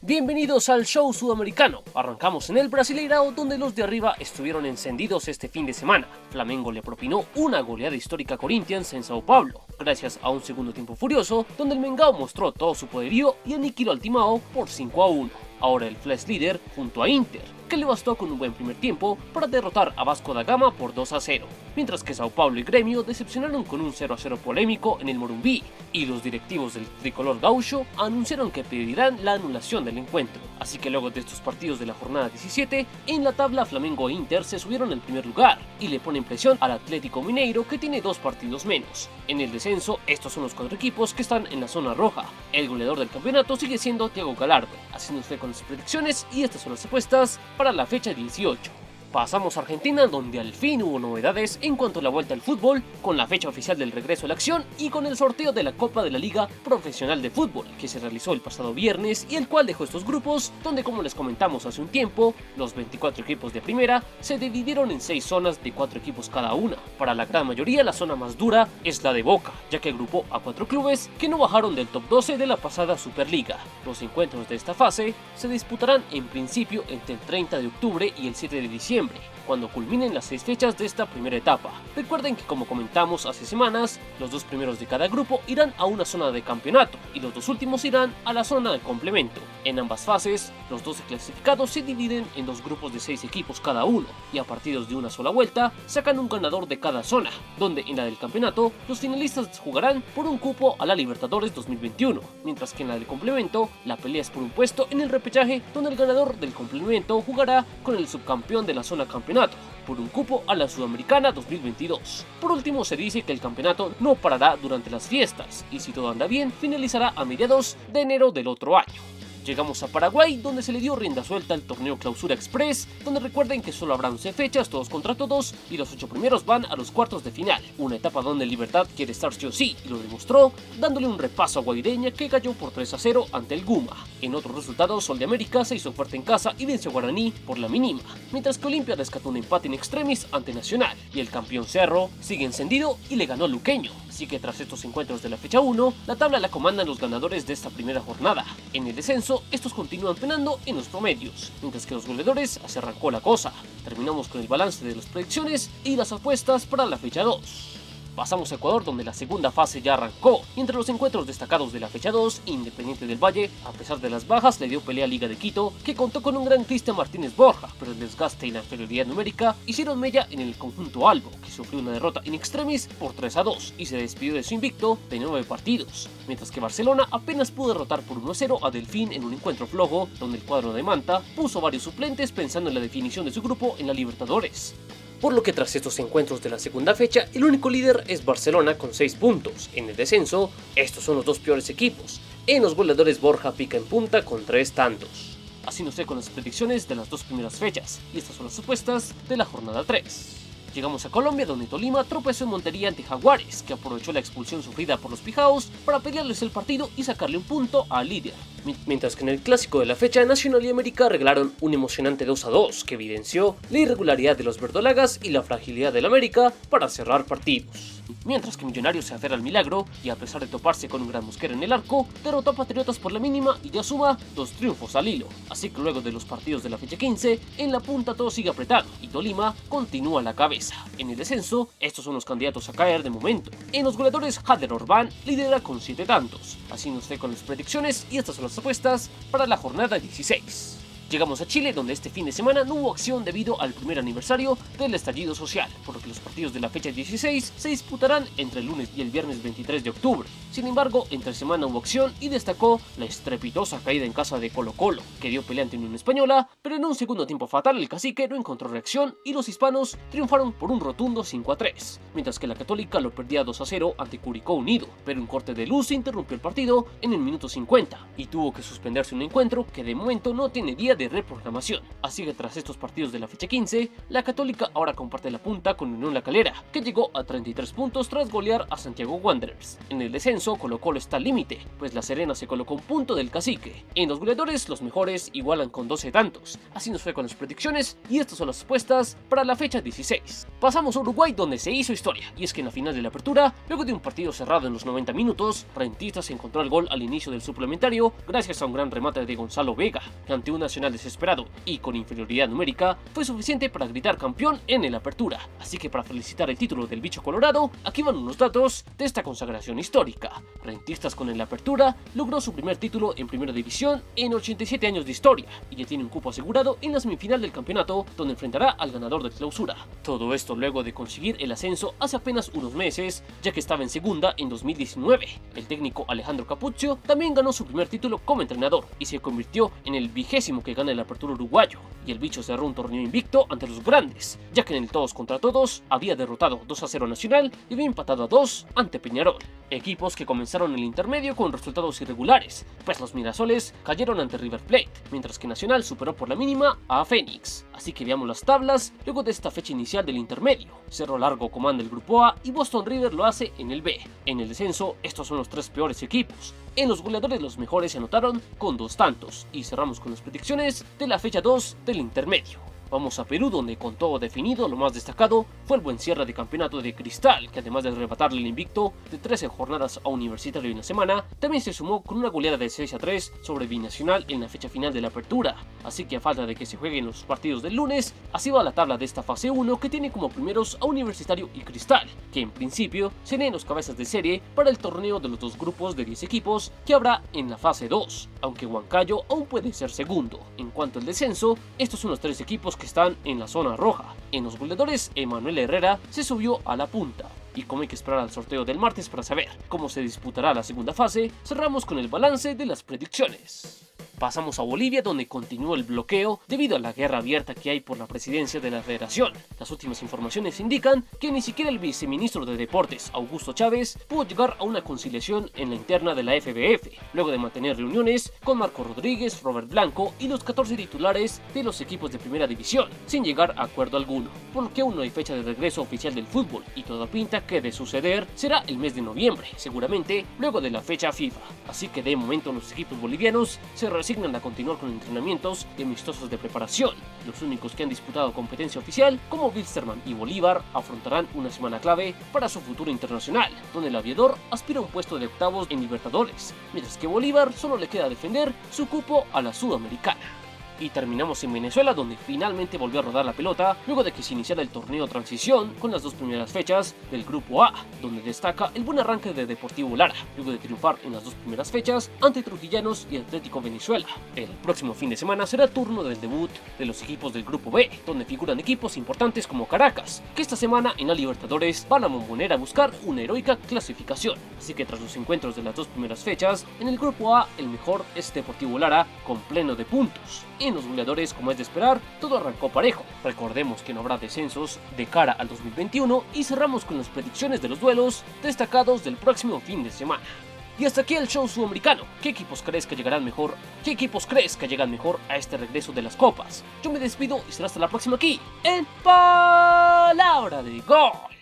Bienvenidos al show sudamericano. Arrancamos en el Brasileirao, donde los de arriba estuvieron encendidos este fin de semana. Flamengo le propinó una goleada histórica a Corinthians en Sao Paulo, gracias a un segundo tiempo furioso, donde el Mengao mostró todo su poderío y aniquiló al Timao por 5-1. Ahora el Flash líder junto a Inter, que le bastó con un buen primer tiempo para derrotar a Vasco da Gama por 2-0, mientras que Sao Paulo y Gremio decepcionaron con un 0-0 polémico en el Morumbi, y los directivos del tricolor gaucho anunciaron que pedirán la anulación del encuentro. Así que luego de estos partidos de la jornada 17, en la tabla Flamengo e Inter se subieron al primer lugar y le ponen presión al Atlético Mineiro, que tiene 2 partidos menos. En el descenso, estos son los 4 equipos que están en la zona roja. El goleador del campeonato sigue siendo Thiago Gallardo. Así nos fue con las predicciones y estas son las apuestas para la fecha 18. Pasamos a Argentina, donde al fin hubo novedades en cuanto a la vuelta al fútbol, con la fecha oficial del regreso a la acción y con el sorteo de la Copa de la Liga Profesional de Fútbol, que se realizó el pasado viernes y el cual dejó estos grupos, donde, como les comentamos hace un tiempo, los 24 equipos de primera se dividieron en 6 zonas de 4 equipos cada una. Para la gran mayoría, la zona más dura es la de Boca, ya que agrupó a 4 clubes que no bajaron del top 12 de la pasada Superliga. Los encuentros de esta fase se disputarán en principio entre el 30 de octubre y el 7 de diciembre, cuando culminen las 6 fechas de esta primera etapa. Recuerden que, como comentamos hace semanas, los 2 primeros de cada grupo irán a una zona de campeonato y los 2 últimos irán a la zona de complemento. En ambas fases, los 12 clasificados se dividen en 2 grupos de 6 equipos cada uno, y a partidos de una sola vuelta sacan un ganador de cada zona, donde en la del campeonato los finalistas jugarán por un cupo a la Libertadores 2021, mientras que en la del complemento la pelea es por un puesto en el repechaje, donde el ganador del complemento jugará con el subcampeón de la zona campeonato por un cupo a la Sudamericana 2022. Por último, se dice que el campeonato no parará durante las fiestas y, si todo anda bien, finalizará a mediados de enero del otro año. Llegamos a Paraguay, donde se le dio rienda suelta al torneo Clausura Express, donde recuerden que solo habrá 11 fechas, todos contra todos, y los 8 primeros van a los cuartos de final. Una etapa donde Libertad quiere estar sí o sí, y lo demostró, dándole un repaso a Guaireña, que cayó por 3-0 ante el Guma. En otros resultados, Sol de América se hizo fuerte en casa y venció a Guaraní por la mínima, mientras que Olimpia rescató un empate en extremis ante Nacional, y el campeón Cerro sigue encendido y le ganó a Luqueño. Así que tras estos encuentros de la fecha 1, la tabla la comandan los ganadores de esta primera jornada. En el descenso, estos continúan penando en los promedios, mientras que los goleadores se arrancó la cosa. Terminamos con el balance de las predicciones y las apuestas para la fecha 2. Pasamos a Ecuador, donde la segunda fase ya arrancó, y entre los encuentros destacados de la fecha 2, Independiente del Valle, a pesar de las bajas, le dio pelea a Liga de Quito, que contó con un gran Cristian Martínez Borja, pero el desgaste y la inferioridad numérica hicieron mella en el conjunto albo, que sufrió una derrota in extremis por 3-2 y se despidió de su invicto de 9 partidos, mientras que Barcelona apenas pudo derrotar por 1-0 a Delfín en un encuentro flojo, donde el cuadro de Manta puso varios suplentes pensando en la definición de su grupo en la Libertadores. Por lo que tras estos encuentros de la segunda fecha, el único líder es Barcelona con 6 puntos. En el descenso, estos son los 2 peores equipos. En los goleadores, Borja pica en punta con 3 tantos. Así nos fue con las predicciones de las 2 primeras fechas, y estas son las apuestas de la jornada 3. Llegamos a Colombia, donde Tolima tropezó en Montería ante Jaguares, que aprovechó la expulsión sufrida por los Pijaos para pelearles el partido y sacarle un punto al líder. Mientras que en el clásico de la fecha, Nacional y América regalaron un emocionante 2-2 que evidenció la irregularidad de los verdolagas y la fragilidad del América para cerrar partidos. Mientras que Millonarios se aferra al milagro y, a pesar de toparse con un gran Mosquera en el arco, derrotó a Patriotas por la mínima y ya suma 2 triunfos al hilo. Así que luego de los partidos de la fecha 15, en la punta todo sigue apretado y Tolima continúa a la cabeza. En el descenso, estos son los candidatos a caer de momento. En los goleadores, Jader Orbán lidera con 7 tantos. Así nos fue con las predicciones y estas son las apuestas para la jornada 16. Llegamos a Chile, donde este fin de semana no hubo acción debido al primer aniversario del estallido social, por lo que los partidos de la fecha 16 se disputarán entre el lunes y el viernes 23 de octubre. Sin embargo, entre semana hubo acción y destacó la estrepitosa caída en casa de Colo-Colo, que dio pelea ante Unión Española, pero en un segundo tiempo fatal el Cacique no encontró reacción y los hispanos triunfaron por un rotundo 5-3, mientras que la Católica lo perdía 2-0 ante Curicó Unido, pero un corte de luz interrumpió el partido en el minuto 50 y tuvo que suspenderse un encuentro que de momento no tiene día de reprogramación. Así que tras estos partidos de la fecha 15, la Católica ahora comparte la punta con Unión La Calera, que llegó a 33 puntos tras golear a Santiago Wanderers. En el descenso, Colo-Colo está al límite, pues La Serena se colocó un punto del cacique. En los goleadores, los mejores igualan con 12 tantos. Así nos fue con las predicciones y estas son las apuestas para la fecha 16. Pasamos a Uruguay, donde se hizo historia, y es que en la final de la apertura, luego de un partido cerrado en los 90 minutos, Rentistas encontró el gol al inicio del suplementario gracias a un gran remate de Gonzalo Vega, que ante un Nacional desesperado y con inferioridad numérica fue suficiente para gritar campeón en el apertura. Así que para felicitar el título del bicho colorado, aquí van unos datos de esta consagración histórica. Rentistas con el apertura logró su primer título en primera división en 87 años de historia y ya tiene un cupo asegurado en la semifinal del campeonato, donde enfrentará al ganador de clausura. Todo esto luego de conseguir el ascenso hace apenas unos meses, ya que estaba en segunda en 2019. El técnico Alejandro Capuzzo también ganó su primer título como entrenador y se convirtió en el 20º que gana el apertura uruguayo, y el bicho cerró un torneo invicto ante los grandes, ya que en el todos contra todos había derrotado 2-0 a Nacional y había empatado a 2 ante Peñarol, equipos que comenzaron el intermedio con resultados irregulares, pues los Mirasoles cayeron ante River Plate, mientras que Nacional superó por la mínima a Fénix. Así que veamos las tablas luego de esta fecha inicial del intermedio. Cerro Largo comanda el grupo A y Boston River lo hace en el B. En el descenso, estos son los tres peores equipos. En los goleadores los mejores se anotaron con 2 tantos. Y cerramos con las predicciones de la fecha 2 del intermedio. Vamos a Perú, donde con todo definido, lo más destacado fue el buen cierre de campeonato de Cristal, que además de arrebatarle el invicto de 13 jornadas a Universitario en la semana, también se sumó con una goleada de 6-3 sobre Binacional en la fecha final de la apertura. Así que a falta de que se jueguen los partidos del lunes, así va la tabla de esta fase 1, que tiene como primeros a Universitario y Cristal, que en principio serían los cabezas de serie para el torneo de los dos grupos de 10 equipos que habrá en la fase 2, aunque Huancayo aún puede ser segundo. En cuanto al descenso, estos son los 3 equipos que están en la zona roja. En los goleadores, Emanuel Herrera se subió a la punta. Y como hay que esperar al sorteo del martes para saber cómo se disputará la segunda fase, cerramos con el balance de las predicciones. Pasamos a Bolivia, donde continúa el bloqueo debido a la guerra abierta que hay por la presidencia de la federación. Las últimas informaciones indican que ni siquiera el viceministro de Deportes, Augusto Chávez, pudo llegar a una conciliación en la interna de la FBF, luego de mantener reuniones con Marco Rodríguez, Robert Blanco y los 14 titulares de los equipos de primera división, sin llegar a acuerdo alguno, por lo que aún no hay fecha de regreso oficial del fútbol, y toda pinta que de suceder será el mes de noviembre, seguramente luego de la fecha FIFA. Así que de momento los equipos bolivianos se resignan a continuar con entrenamientos y amistosos de preparación. Los únicos que han disputado competencia oficial, como Wilstermann y Bolívar, afrontarán una semana clave para su futuro internacional, donde el aviador aspira a un puesto de octavos en Libertadores, mientras que Bolívar solo le queda defender su cupo a la Sudamericana. Y terminamos en Venezuela, donde finalmente volvió a rodar la pelota luego de que se iniciara el torneo transición con las 2 primeras fechas del grupo A, donde destaca el buen arranque de Deportivo Lara, luego de triunfar en las 2 primeras fechas ante Trujillanos y Atlético Venezuela. El próximo fin de semana será turno del debut de los equipos del grupo B, donde figuran equipos importantes como Caracas, que esta semana en la Libertadores van a Bombonera a buscar una heroica clasificación. Así que tras los encuentros de las 2 primeras fechas, en el grupo A el mejor es Deportivo Lara con pleno de puntos. En los goleadores, como es de esperar, todo arrancó parejo. Recordemos que no habrá descensos de cara al 2021 y cerramos con las predicciones de los duelos destacados del próximo fin de semana. Y hasta aquí el show sudamericano. ¿Qué equipos crees que llegarán mejor? ¿Qué equipos crees que llegan mejor a este regreso de las copas? Yo me despido y será hasta la próxima aquí en Palabra de Gol.